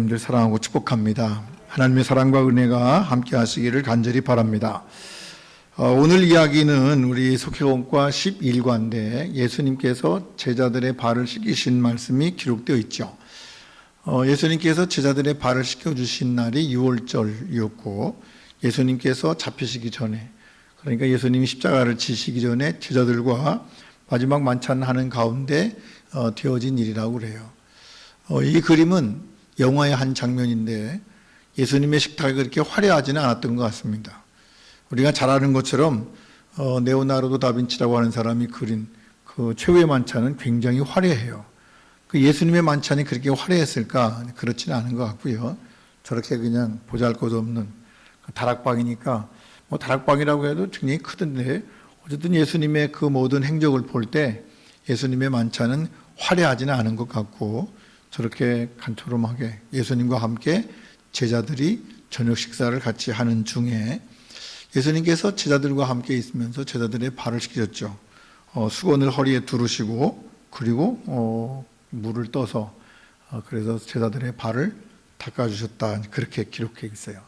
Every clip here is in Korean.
여러분들 사랑하고 축복합니다. 하나님의 사랑과 은혜가 함께 하시기를 간절히 바랍니다. 오늘 이야기는 우리 속회원과 11과인데 예수님께서 제자들의 발을 씻기신 말씀이 기록되어 있죠. 예수님께서 제자들의 발을 씻겨주신 날이 6월절이었고 예수님께서 잡히시기 전에, 그러니까 예수님이 십자가를 지시기 전에 제자들과 마지막 만찬하는 가운데 되어진 일이라고 그래요. 이 그림은 영화의 한 장면인데 예수님의 식탁이 그렇게 화려하지는 않았던 것 같습니다. 우리가 잘 아는 것처럼 레오나르도 다빈치라고 하는 사람이 그린 그 최후의 만찬은 굉장히 화려해요. 그 예수님의 만찬이 그렇게 화려했을까? 그렇지는 않은 것 같고요. 저렇게 그냥 보잘것없는 다락방이니까 뭐 다락방이라고 해도 굉장히 크던데 어쨌든 예수님의 그 모든 행적을 볼 때 예수님의 만찬은 화려하지는 않은 것 같고 저렇게 간초롬하게 예수님과 함께 제자들이 저녁 식사를 같이 하는 중에 예수님께서 제자들과 함께 있으면서 제자들의 발을 씻기셨죠. 수건을 허리에 두르시고 그리고 물을 떠서 그래서 제자들의 발을 닦아주셨다, 그렇게 기록해 있어요.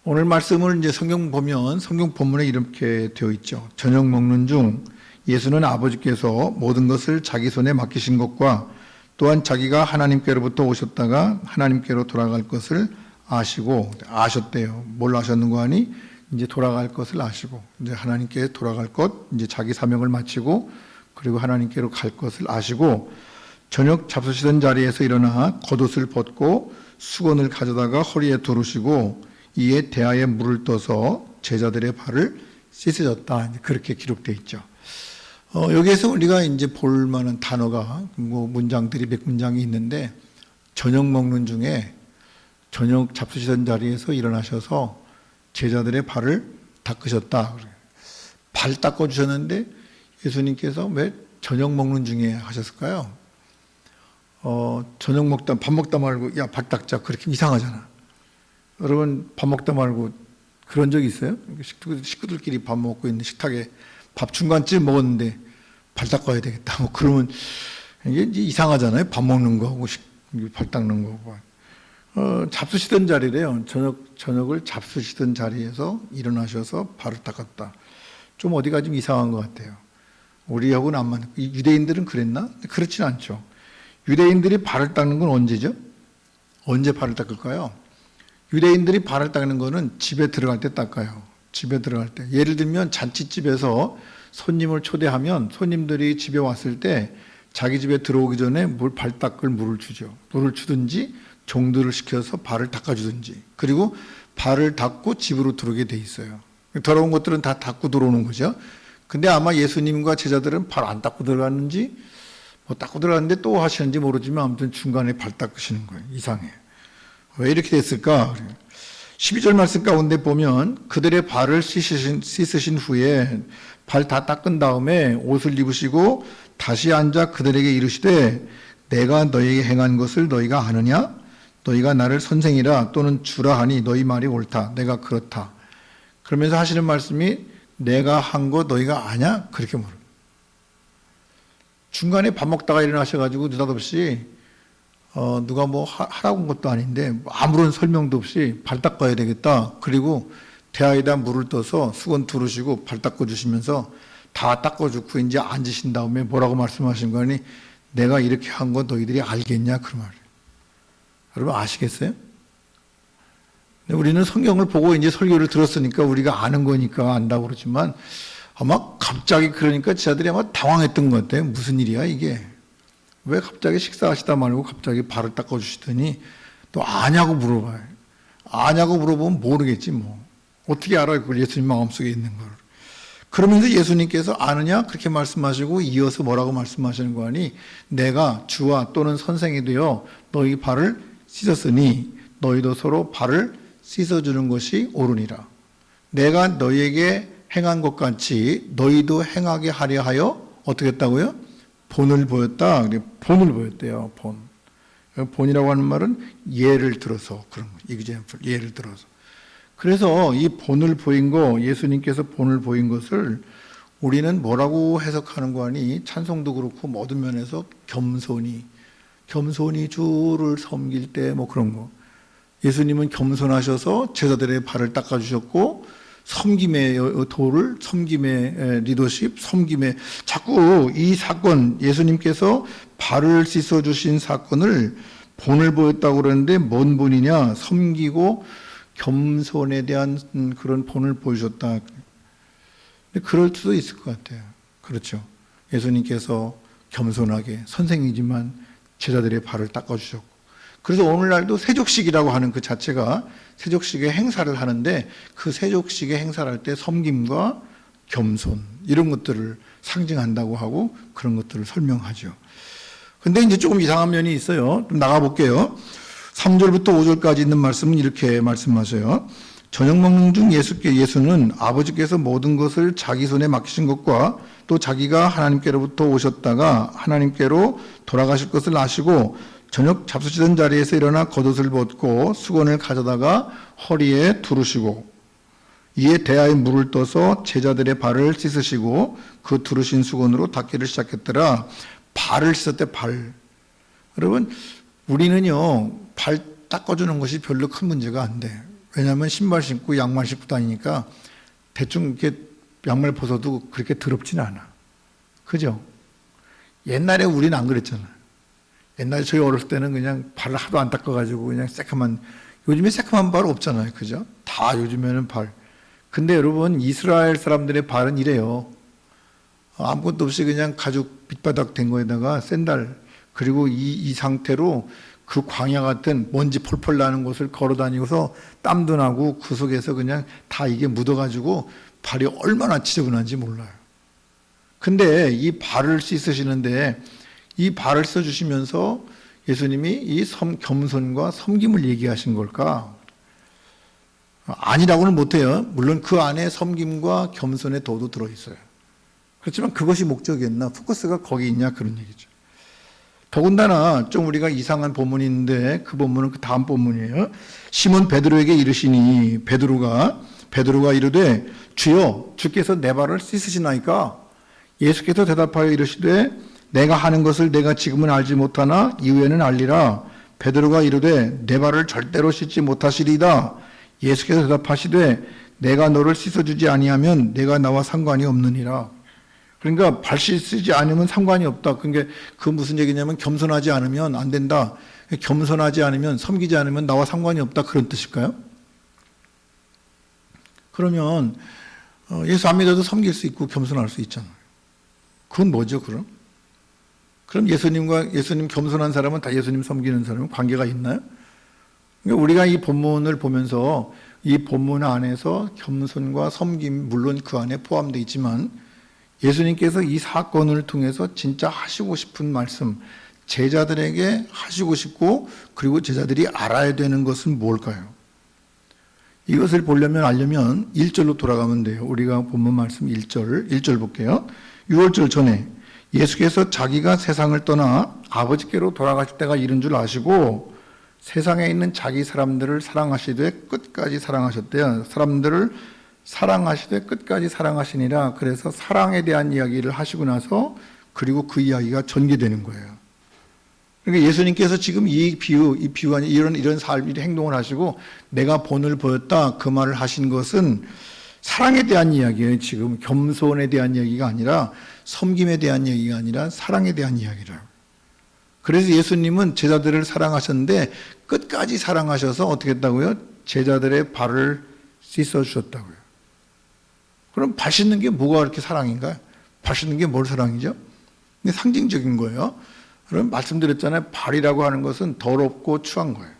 오늘 말씀을 이제 성경 보면 성경 본문에 이렇게 되어 있죠. 저녁 먹는 중 예수는 아버지께서 모든 것을 자기 손에 맡기신 것과 또한 자기가 하나님께로부터 오셨다가 하나님께로 돌아갈 것을 아셨대요. 뭘 아셨는가 하니 이제 돌아갈 것을 아시고 이제 하나님께 돌아갈 것, 이제 자기 사명을 마치고 그리고 하나님께로 갈 것을 아시고 저녁 잡수시던 자리에서 일어나 겉옷을 벗고 수건을 가져다가 허리에 두르시고 이에 대야에 물을 떠서 제자들의 발을 씻으셨다, 그렇게 기록되어 있죠. 여기에서 우리가 이제 볼 만한 단어가 뭐 문장들이 몇 문장이 있는데 저녁 먹는 중에 저녁 잡수시던 자리에서 일어나셔서 제자들의 발을 닦으셨다. 발 닦아주셨는데 예수님께서 왜 저녁 먹는 중에 하셨을까요? 저녁 먹다, 밥 먹다 말고 야, 발 닦자. 그렇게 이상하잖아. 여러분 밥 먹다 말고 그런 적 있어요? 식구들끼리 밥 먹고 있는 식탁에 밥 중간쯤 먹었는데 발 닦아야 되겠다. 뭐 그러면 이게 이상하잖아요. 밥 먹는 거하고 발 닦는 거하고. 잡수시던 자리래요. 저녁을 잡수시던 자리에서 일어나셔서 발을 닦았다. 좀 어디가 좀 이상한 것 같아요. 우리하고는 안 맞는. 유대인들은 그랬나? 그렇지는 않죠. 유대인들이 발을 닦는 건 언제죠? 언제 발을 닦을까요? 유대인들이 발을 닦는 거는 집에 들어갈 때 닦아요. 집에 들어갈 때. 예를 들면 잔치집에서 손님을 초대하면 손님들이 집에 왔을 때 자기 집에 들어오기 전에 발 닦을 물을 주죠. 물을 주든지 종들을 시켜서 발을 닦아주든지, 그리고 발을 닦고 집으로 들어오게 돼 있어요. 더러운 것들은 다 닦고 들어오는 거죠. 근데 아마 예수님과 제자들은 발 안 닦고 들어갔는지 뭐 닦고 들어갔는데 또 하시는지 모르지만 아무튼 중간에 발 닦으시는 거예요. 이상해. 왜 이렇게 됐을까? 12절 말씀 가운데 보면 그들의 발을 씻으신 후에 발 다 닦은 다음에 옷을 입으시고 다시 앉아 그들에게 이르시되 내가 너희에게 행한 것을 너희가 아느냐? 너희가 나를 선생이라 또는 주라 하니 너희 말이 옳다. 내가 그렇다. 그러면서 하시는 말씀이 내가 한 거 너희가 아냐? 그렇게 물어요. 중간에 밥 먹다가 일어나셔가지고 느닷없이 누가 뭐 하라고 한 것도 아닌데 아무런 설명도 없이 발 닦아야 되겠다. 그리고 대야에다 물을 떠서 수건 두르시고 발 닦아주시면서 다 닦아주고 이제 앉으신 다음에 뭐라고 말씀하신 거니? 내가 이렇게 한 거 너희들이 알겠냐? 그 말이에요. 여러분 아시겠어요? 우리는 성경을 보고 이제 설교를 들었으니까 우리가 아는 거니까 안다고 그러지만 아마 갑자기 그러니까 제자들이 아마 당황했던 것 같아요. 무슨 일이야 이게? 왜 갑자기 식사하시다 말고 갑자기 발을 닦아주시더니 또 아냐고 물어봐요. 아냐고 물어보면 모르겠지 뭐. 어떻게 알아요? 그걸 예수님 마음속에 있는 걸. 그러면서 예수님께서 아느냐? 그렇게 말씀하시고 이어서 뭐라고 말씀하시는 거 아니? 내가 주와 또는 선생이 되어 너희 발을 씻었으니 너희도 서로 발을 씻어주는 것이 옳으니라. 내가 너희에게 행한 것 같이 너희도 행하게 하려 하여 어떻게 했다고요? 본을 보였다. 본을 보였대요. 본. 본이라고 하는 말은 예를 들어서 그런 거. example, 예를 들어서. 그래서 이 본을 보인 거, 예수님께서 본을 보인 것을 우리는 뭐라고 해석하는 거 아니? 찬송도 그렇고 모든 면에서 겸손히 겸손히 주를 섬길 때 뭐 그런 거. 예수님은 겸손하셔서 제자들의 발을 닦아주셨고, 섬김의 도를, 섬김의 리더십, 섬김의, 자꾸 이 사건, 예수님께서 발을 씻어주신 사건을 본을 보였다고 그러는데 뭔 본이냐? 섬기고 겸손에 대한 그런 본을 보여줬다. 근데 그럴 수도 있을 것 같아요. 그렇죠. 예수님께서 겸손하게 선생이지만 제자들의 발을 닦아주셨고, 그래서 오늘날도 세족식이라고 하는 그 자체가 세족식의 행사를 하는데, 그 세족식의 행사를 할 때 섬김과 겸손 이런 것들을 상징한다고 하고 그런 것들을 설명하죠. 근데 이제 조금 이상한 면이 있어요. 좀 나가볼게요. 3절부터 5절까지 있는 말씀은 이렇게 말씀하셔요. 저녁 먹는 중 예수는 아버지께서 모든 것을 자기 손에 맡기신 것과 또 자기가 하나님께로부터 오셨다가 하나님께로 돌아가실 것을 아시고 저녁 잡수시던 자리에서 일어나 겉옷을 벗고 수건을 가져다가 허리에 두르시고 이에 대야에 물을 떠서 제자들의 발을 씻으시고 그 두르신 수건으로 닦기를 시작했더라. 발을 씻었대, 발. 여러분, 우리는요, 발 닦아주는 것이 별로 큰 문제가 안 돼. 왜냐하면 신발 신고 양말 신고 다니니까 대충 이렇게 양말 벗어도 그렇게 더럽지는 않아. 그죠? 옛날에 우리는 안 그랬잖아요. 옛날에 저희 어렸을 때는 그냥 발을 하도 안 닦아가지고 그냥 새카만, 요즘에 새카만 발 없잖아요. 그죠? 다 요즘에는 발. 근데 여러분, 이스라엘 사람들의 발은 이래요. 아무것도 없이 그냥 가죽 밑바닥 된 거에다가 샌들, 그리고 이 상태로 그 광야 같은 먼지 펄펄 나는 곳을 걸어 다니고서 땀도 나고 그 속에서 그냥 다 이게 묻어가지고 발이 얼마나 지저분한지 몰라요. 근데 이 발을 씻으시는데 이 발을 써주시면서 예수님이 이 겸손과 섬김을 얘기하신 걸까? 아니라고는 못해요. 물론 그 안에 섬김과 겸손의 도도 들어있어요. 그렇지만 그것이 목적이었나? 포커스가 거기 있냐? 그런 얘기죠. 더군다나 좀 우리가 이상한 본문이 있는데 그 본문은 그 다음 본문이에요. 시몬 베드로에게 이르시니 베드로가 이르되 주여 주께서 내 발을 씻으시나이까? 예수께서 대답하여 이르시되 내가 하는 것을 내가 지금은 알지 못하나 이후에는 알리라. 베드로가 이르되 내 발을 절대로 씻지 못하시리이다. 예수께서 대답하시되 내가 너를 씻어주지 아니하면 내가 나와 상관이 없느니라. 그러니까 발 씻지 않으면 상관이 없다. 그러니까 그 무슨 얘기냐면 겸손하지 않으면 안 된다. 겸손하지 않으면, 섬기지 않으면 나와 상관이 없다. 그런 뜻일까요? 그러면 예수 안 믿어도 섬길 수 있고 겸손할 수 있잖아요. 그건 뭐죠, 그럼? 그럼 예수님 겸손한 사람은 다 예수님 섬기는 사람은 관계가 있나요? 그러니까 우리가 이 본문을 보면서 이 본문 안에서 겸손과 섬김, 물론 그 안에 포함되어 있지만 예수님께서 이 사건을 통해서 진짜 하시고 싶은 말씀, 제자들에게 하시고 싶고 그리고 제자들이 알아야 되는 것은 뭘까요? 이것을 보려면 알려면 1절로 돌아가면 돼요. 우리가 본문 말씀 1절 볼게요. 6월절 전에 예수께서 자기가 세상을 떠나 아버지께로 돌아가실 때가 이른 줄 아시고 세상에 있는 자기 사람들을 사랑하시되 끝까지 사랑하셨대요. 사람들을 사랑하시되 끝까지 사랑하시니라. 그래서 사랑에 대한 이야기를 하시고 나서 그리고 그 이야기가 전개되는 거예요. 그러니까 예수님께서 지금 이 비유가 이런 삶, 행동을 하시고 내가 본을 보였다 그 말을 하신 것은 사랑에 대한 이야기예요. 지금 겸손에 대한 이야기가 아니라 섬김에 대한 이야기가 아니라 사랑에 대한 이야기라고. 그래서 예수님은 제자들을 사랑하셨는데 끝까지 사랑하셔서 어떻게 했다고요? 제자들의 발을 씻어주셨다고요. 그럼 발 씻는 게 뭐가 그렇게 사랑인가요? 발 씻는 게 뭘 사랑이죠? 근데 상징적인 거예요. 그럼 말씀드렸잖아요. 발이라고 하는 것은 더럽고 추한 거예요.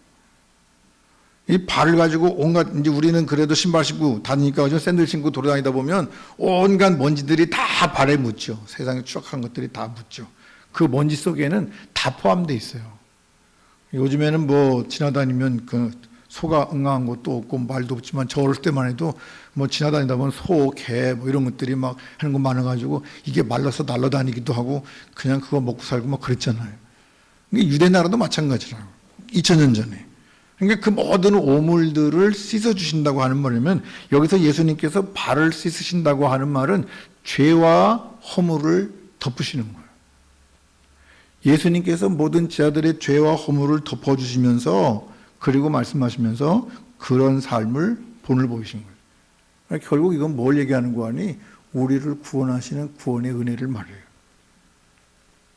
이 발을 가지고 온갖, 이제 우리는 그래도 신발 신고 다니니까 샌들 신고 돌아다니다 보면 온갖 먼지들이 다 발에 묻죠. 세상에 추악한 것들이 다 묻죠. 그 먼지 속에는 다 포함되어 있어요. 요즘에는 뭐 지나다니면 그 소가 응아한 것도 없고 말도 없지만 저 어릴 때만 해도 뭐 지나다니다 보면 소, 개 뭐 이런 것들이 막 하는 거 많아가지고 이게 말라서 날아다니기도 하고 그냥 그거 먹고 살고 막 그랬잖아요. 이게 유대 나라도 마찬가지라고. 2000년 전에. 그러니까 그 모든 오물들을 씻어주신다고 하는 말이면 여기서 예수님께서 발을 씻으신다고 하는 말은 죄와 허물을 덮으시는 거예요. 예수님께서 모든 제자들의 죄와 허물을 덮어주시면서 그리고 말씀하시면서 그런 삶을 본을 보이신 거예요. 결국 이건 뭘 얘기하는 거 아니? 우리를 구원하시는 구원의 은혜를 말해요.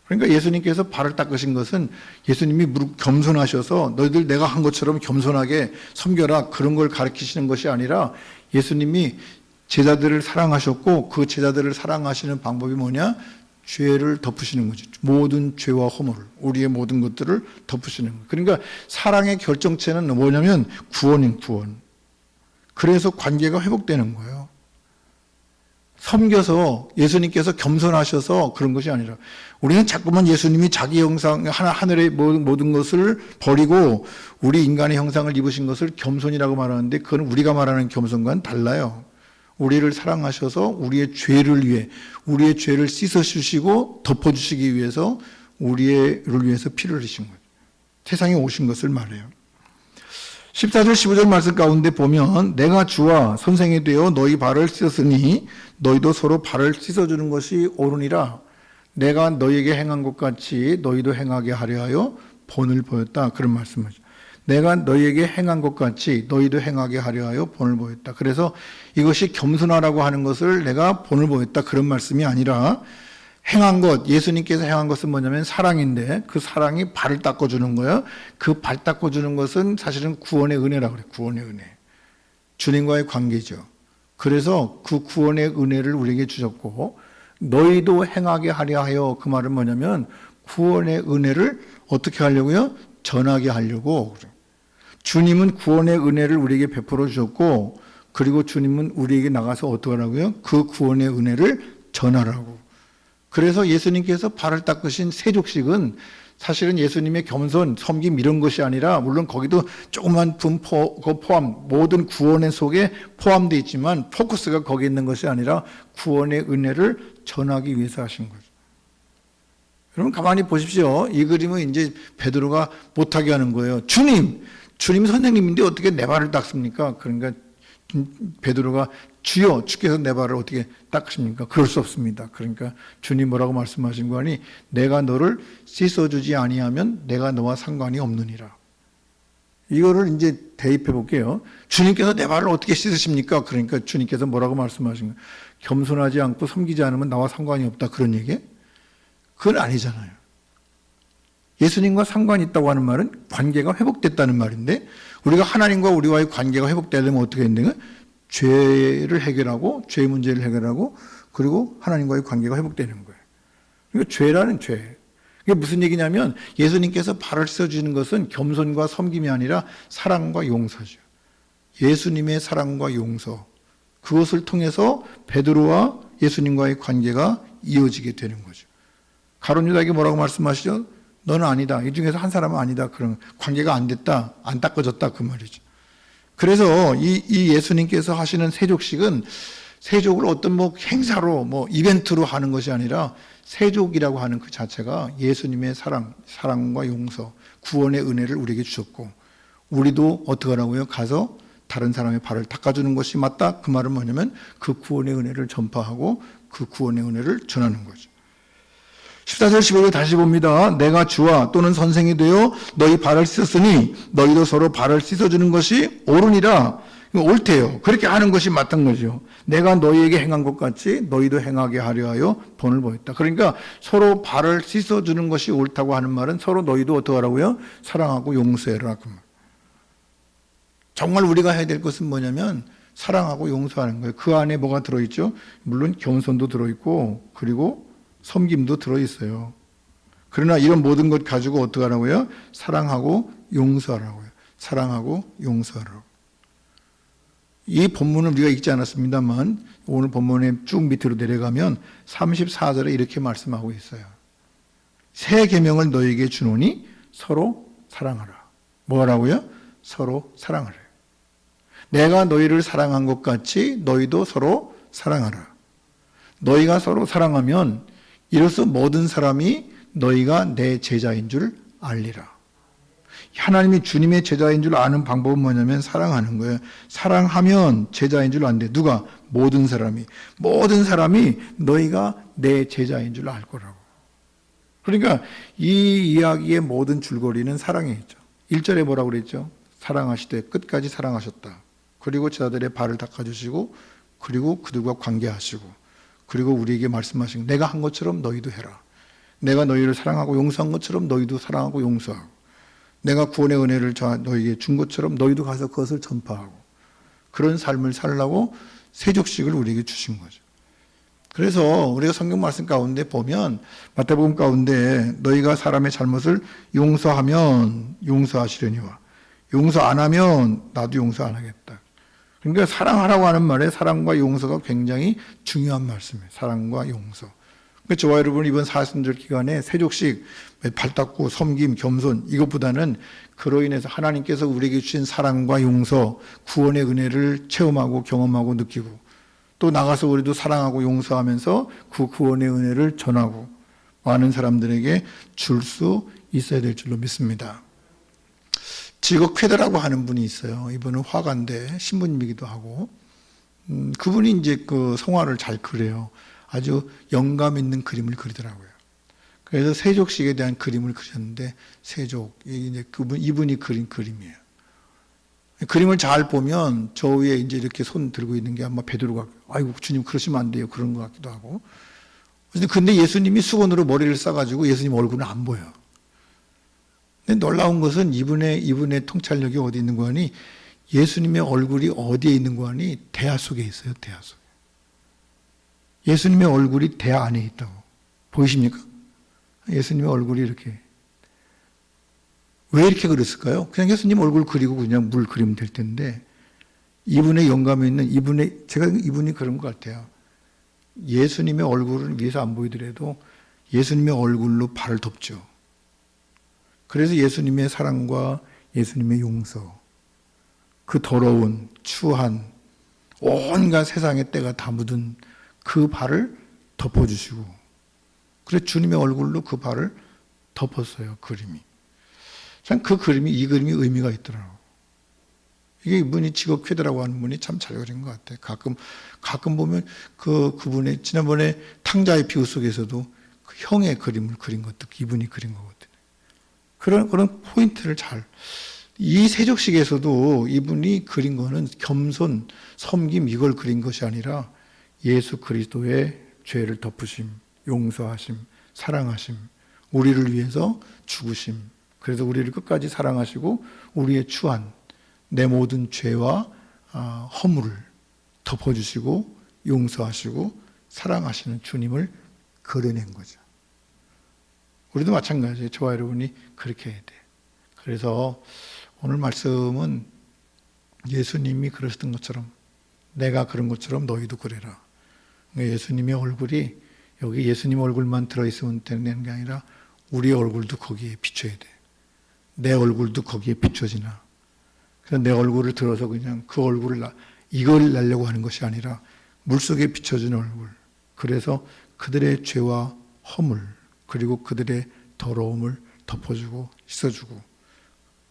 그러니까 예수님께서 발을 닦으신 것은 예수님이 무릎 겸손하셔서 너희들 내가 한 것처럼 겸손하게 섬겨라 그런 걸 가르치시는 것이 아니라 예수님이 제자들을 사랑하셨고 그 제자들을 사랑하시는 방법이 뭐냐? 죄를 덮으시는 거죠. 모든 죄와 허물을, 우리의 모든 것들을 덮으시는 거예요. 그러니까 사랑의 결정체는 뭐냐면 구원인 구원. 그래서 관계가 회복되는 거예요. 섬겨서 예수님께서 겸손하셔서 그런 것이 아니라 우리는 자꾸만 예수님이 자기 형상, 하늘의 모든 것을 버리고 우리 인간의 형상을 입으신 것을 겸손이라고 말하는데 그건 우리가 말하는 겸손과는 달라요. 우리를 사랑하셔서 우리의 죄를 위해 우리의 죄를 씻어주시고 덮어주시기 위해서 우리를 위해서 피를 흘리신 거예요. 세상에 오신 것을 말해요. 14절 15절 말씀 가운데 보면 내가 주와 선생이 되어 너희 발을 씻었으니 너희도 서로 발을 씻어주는 것이 옳으니라. 내가 너희에게 행한 것 같이 너희도 행하게 하려 하여 본을 보였다. 그런 말씀이죠. 내가 너희에게 행한 것 같이 너희도 행하게 하려 하여 본을 보였다. 그래서 이것이 겸손하라고 하는 것을 내가 본을 보였다. 그런 말씀이 아니라 행한 것, 예수님께서 행한 것은 뭐냐면 사랑인데 그 사랑이 발을 닦아주는 거예요. 그 발 닦아주는 것은 사실은 구원의 은혜라고 그래요. 구원의 은혜. 주님과의 관계죠. 그래서 그 구원의 은혜를 우리에게 주셨고 너희도 행하게 하려 하여 그 말은 뭐냐면 구원의 은혜를 어떻게 하려고요? 전하게 하려고. 주님은 구원의 은혜를 우리에게 베풀어 주셨고 그리고 주님은 우리에게 나가서 어떻게 하라고요? 그 구원의 은혜를 전하라고. 그래서 예수님께서 발을 닦으신 세족식은 사실은 예수님의 겸손, 섬김 이런 것이 아니라 물론 거기도 조그만 포함, 모든 구원의 속에 포함되어 있지만 포커스가 거기 있는 것이 아니라 구원의 은혜를 전하기 위해서 하신 거죠. 여러분 가만히 보십시오. 이 그림은 이제 베드로가 못하게 하는 거예요. 주님 선생님인데 어떻게 내 발을 닦습니까? 그러니까 베드로가 주여 주께서 내 발을 어떻게 닦으십니까? 그럴 수 없습니다. 그러니까 주님 뭐라고 말씀하신 거 아니? 내가 너를 씻어주지 아니하면 내가 너와 상관이 없느니라. 이거를 이제 대입해 볼게요. 주님께서 내 발을 어떻게 씻으십니까? 그러니까 주님께서 뭐라고 말씀하신 거예요? 겸손하지 않고 섬기지 않으면 나와 상관이 없다. 그런 얘기? 그건 아니잖아요. 예수님과 상관이 있다고 하는 말은 관계가 회복됐다는 말인데 우리가 하나님과 우리와의 관계가 회복되려면 어떻게 해야 되는 거예요? 죄를 해결하고 죄 문제를 해결하고 그리고 하나님과의 관계가 회복되는 거예요. 그러니까 죄라는 죄. 이게 무슨 얘기냐면 예수님께서 발을 씻어주는 것은 겸손과 섬김이 아니라 사랑과 용서죠. 예수님의 사랑과 용서. 그것을 통해서 베드로와 예수님과의 관계가 이어지게 되는 거죠. 가룟 유다에게 뭐라고 말씀하시죠? 너는 아니다. 이 중에서 한 사람은 아니다. 그런 관계가 안 됐다. 안 닦아졌다. 그 말이죠. 그래서 이 예수님께서 하시는 세족식은 세족을 어떤 행사로 이벤트로 하는 것이 아니라 세족이라고 하는 그 자체가 예수님의 사랑과 용서, 구원의 은혜를 우리에게 주셨고 우리도 어떻게 하라고요? 가서 다른 사람의 발을 닦아주는 것이 맞다. 그 말은 뭐냐면 그 구원의 은혜를 전파하고 그 구원의 은혜를 전하는 거죠. 14절 15절 다시 봅니다. 내가 주와 또는 선생이 되어 너희 발을 씻었으니 너희도 서로 발을 씻어주는 것이 옳으니라. 옳대요. 그렇게 하는 것이 맞던 거죠. 내가 너희에게 행한 것 같이 너희도 행하게 하려 하여 본을 보였다. 그러니까 서로 발을 씻어주는 것이 옳다고 하는 말은 서로 너희도 어떻게 하라고요? 사랑하고 용서해라. 그 말. 정말 우리가 해야 될 것은 뭐냐면 사랑하고 용서하는 거예요. 그 안에 뭐가 들어있죠? 물론 겸손도 들어있고 그리고 섬김도 들어있어요. 그러나 이런 모든 것 가지고 어떻게 하라고요? 사랑하고 용서하라고요. 사랑하고 용서하라고. 이 본문을 우리가 읽지 않았습니다만 오늘 본문에 쭉 밑으로 내려가면 34절에 이렇게 말씀하고 있어요. 새 계명을 너희에게 주노니 서로 사랑하라. 뭐라고요? 서로 사랑하라. 내가 너희를 사랑한 것 같이 너희도 서로 사랑하라. 너희가 서로 사랑하면 이로써 모든 사람이 너희가 내 제자인 줄 알리라. 하나님이 주님의 제자인 줄 아는 방법은 뭐냐면 사랑하는 거예요. 사랑하면 제자인 줄 안돼. 누가? 모든 사람이 너희가 내 제자인 줄 알 거라고. 그러니까 이 이야기의 모든 줄거리는 사랑에 있죠. 1절에 뭐라고 그랬죠? 사랑하시되 끝까지 사랑하셨다. 그리고 제자들의 발을 닦아주시고 그리고 그들과 관계하시고 그리고 우리에게 말씀하신 내가 한 것처럼 너희도 해라. 내가 너희를 사랑하고 용서한 것처럼 너희도 사랑하고 용서하고 내가 구원의 은혜를 너희에게 준 것처럼 너희도 가서 그것을 전파하고 그런 삶을 살라고 세족식을 우리에게 주신 거죠. 그래서 우리가 성경 말씀 가운데 보면 마태복음 가운데 너희가 사람의 잘못을 용서하면 용서하시려니와 용서 안 하면 나도 용서 안 하겠다. 그러니까 사랑하라고 하는 말에 사랑과 용서가 굉장히 중요한 말씀이에요. 사랑과 용서. 그러니까 저와 여러분 이번 사순절 기간에 세족식, 발 닦고 섬김, 겸손 이것보다는 그로 인해서 하나님께서 우리에게 주신 사랑과 용서, 구원의 은혜를 체험하고 경험하고 느끼고 또 나가서 우리도 사랑하고 용서하면서 그 구원의 은혜를 전하고 많은 사람들에게 줄 수 있어야 될 줄로 믿습니다. 지거 쾌드라고 하는 분이 있어요. 이분은 화가인데 신부님이기도 하고 그분이 이제 그 성화를 잘 그려요. 아주 영감 있는 그림을 그리더라고요. 그래서 세족식에 대한 그림을 그렸는데 세족 이제 이분이 그린 그림이에요. 그림을 잘 보면 저 위에 이제 이렇게 손 들고 있는 게 아마 베드로가 아이고 주님 그러시면 안 돼요 그런 것 같기도 하고. 근데 예수님이 수건으로 머리를 싸가지고 예수님 얼굴은 안 보여. 근데 놀라운 것은 이분의 통찰력이 어디 있는 거니? 예수님의 얼굴이 어디에 있는 거니? 대야 속에 있어요. 대야 속에. 예수님의 얼굴이 대야 안에 있다고. 보이십니까? 예수님의 얼굴이 이렇게. 왜 이렇게 그렸을까요? 그냥 예수님 얼굴 그리고 그냥 물 그리면 될 텐데 이분의 영감에 있는 이분이 그런 것 같아요. 예수님의 얼굴을 위해서 안 보이더라도 예수님의 얼굴로 발을 덮죠. 그래서 예수님의 사랑과 예수님의 용서, 그 더러운, 추한, 온갖 세상의 때가 다 묻은 그 발을 덮어주시고, 그래서 주님의 얼굴로 그 발을 덮었어요, 그림이. 참 이 그림이 의미가 있더라고요. 이게 이분이 직업 쾌드라고 하는 분이 참 잘 그린 것 같아요. 가끔 보면 그분의, 지난번에 탕자의 비유 속에서도 그 형의 그림을 그린 것도 이분이 그린 거거든요. 그런 포인트를 이 세족식에서도 이분이 그린 거는 겸손, 섬김 이걸 그린 것이 아니라 예수 그리스도의 죄를 덮으심, 용서하심, 사랑하심, 우리를 위해서 죽으심, 그래서 우리를 끝까지 사랑하시고 우리의 추한 내 모든 죄와 허물을 덮어주시고 용서하시고 사랑하시는 주님을 그려낸 거죠. 우리도 마찬가지예요. 저와 여러분이 그렇게 해야 돼요. 그래서 오늘 말씀은 예수님이 그러셨던 것처럼 내가 그런 것처럼 너희도 그래라. 예수님의 얼굴이 여기 예수님 얼굴만 들어있으면 되는 게 아니라 우리의 얼굴도 거기에 비춰야 돼. 내 얼굴도 거기에 비춰지나. 그래서 내 얼굴을 들어서 그냥 그 얼굴을 이걸 내려고 하는 것이 아니라 물속에 비춰진 얼굴. 그래서 그들의 죄와 허물 그리고 그들의 더러움을 덮어주고 씻어주고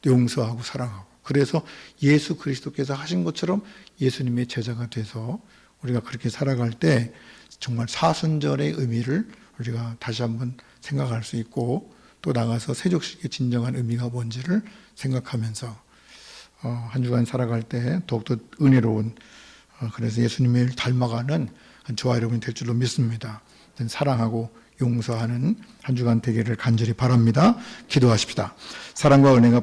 용서하고 사랑하고 그래서 예수 그리스도께서 하신 것처럼 예수님의 제자가 돼서 우리가 그렇게 살아갈 때 정말 사순절의 의미를 우리가 다시 한번 생각할 수 있고 또 나가서 세족식의 진정한 의미가 뭔지를 생각하면서 한 주간 살아갈 때 더욱더 은혜로운 그래서 예수님을 닮아가는 저와 여러분이 될 줄로 믿습니다. 사랑하고 용서하는 한 주간 되기를 간절히 바랍니다. 기도하십시다. 사랑과 은혜가